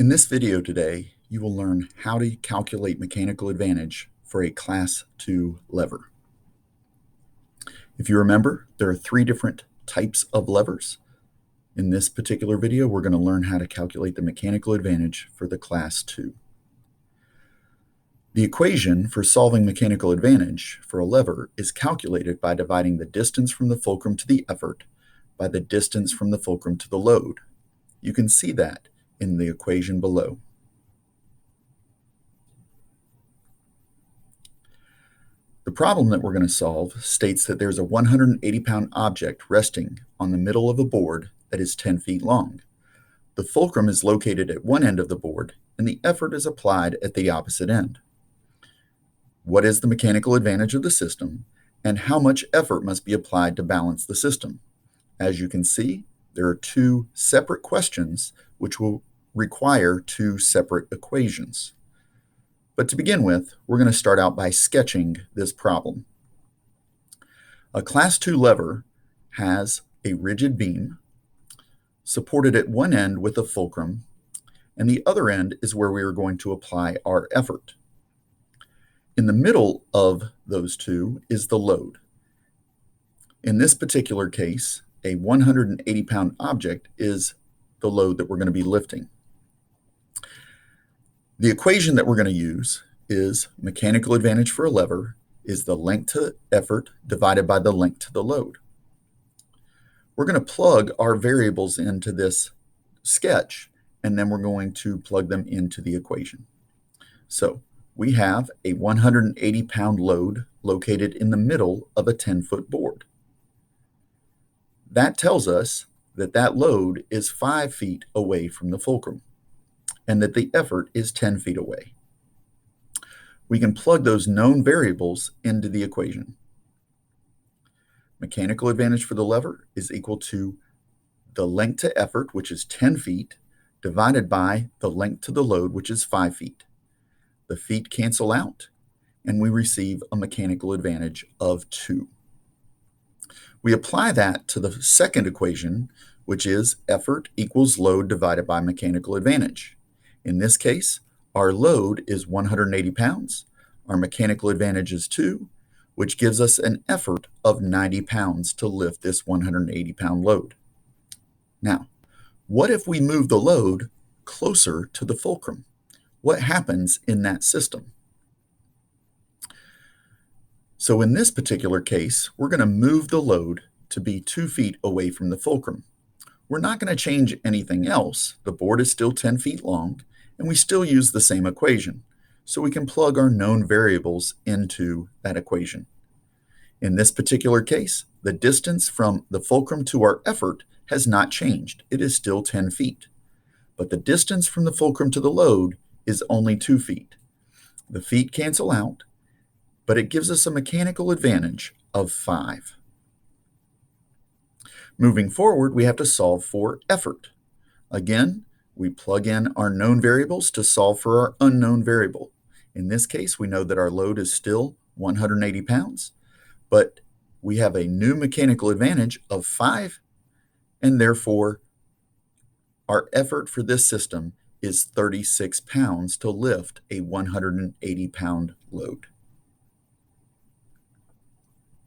In this video today, you will learn how to calculate mechanical advantage for a Class 2 lever. If you remember, there are three different types of levers. In this particular video, we're going to learn how to calculate the mechanical advantage for the Class 2. The equation for solving mechanical advantage for a lever is calculated by dividing the distance from the fulcrum to the effort by the distance from the fulcrum to the load. You can see that in the equation below. The problem that we're going to solve states that there's a 180-pound object resting on the middle of a board that is 10 feet long. The fulcrum is located at one end of the board, and the effort is applied at the opposite end. What is the mechanical advantage of the system, and how much effort must be applied to balance the system? As you can see, there are two separate questions which will require two separate equations. But to begin with, we're going to start out by sketching this problem. A Class 2 lever has a rigid beam supported at one end with a fulcrum, and the other end is where we are going to apply our effort. In the middle of those two is the load. In this particular case, a 180-pound object is the load that we're going to be lifting. The equation that we're going to use is mechanical advantage for a lever is the length to effort divided by the length to the load. We're going to plug our variables into this sketch, and then we're going to plug them into the equation. So we have a 180-pound load located in the middle of a 10-foot board. That tells us that that load is 5 feet away from the fulcrum, and that the effort is 10 feet away. We can plug those known variables into the equation. Mechanical advantage for the lever is equal to the length to effort, which is 10 feet, divided by the length to the load, which is 5 feet. The feet cancel out, and we receive a mechanical advantage of 2. We apply that to the second equation, which is effort equals load divided by mechanical advantage. In this case, our load is 180 pounds. Our mechanical advantage is 2, which gives us an effort of 90 pounds to lift this 180-pound load. Now, what if we move the load closer to the fulcrum? What happens in that system? So in this particular case, we're going to move the load to be 2 feet away from the fulcrum. We're not going to change anything else. The board is still 10 feet long, and we still use the same equation. So we can plug our known variables into that equation. In this particular case, the distance from the fulcrum to our effort has not changed. It is still 10 feet. But the distance from the fulcrum to the load is only 2 feet. The feet cancel out, but it gives us a mechanical advantage of 5. Moving forward, we have to solve for effort. Again, we plug in our known variables to solve for our unknown variable. In this case, we know that our load is still 180 pounds, but we have a new mechanical advantage of 5, and therefore our effort for this system is 36 pounds to lift a 180-pound load.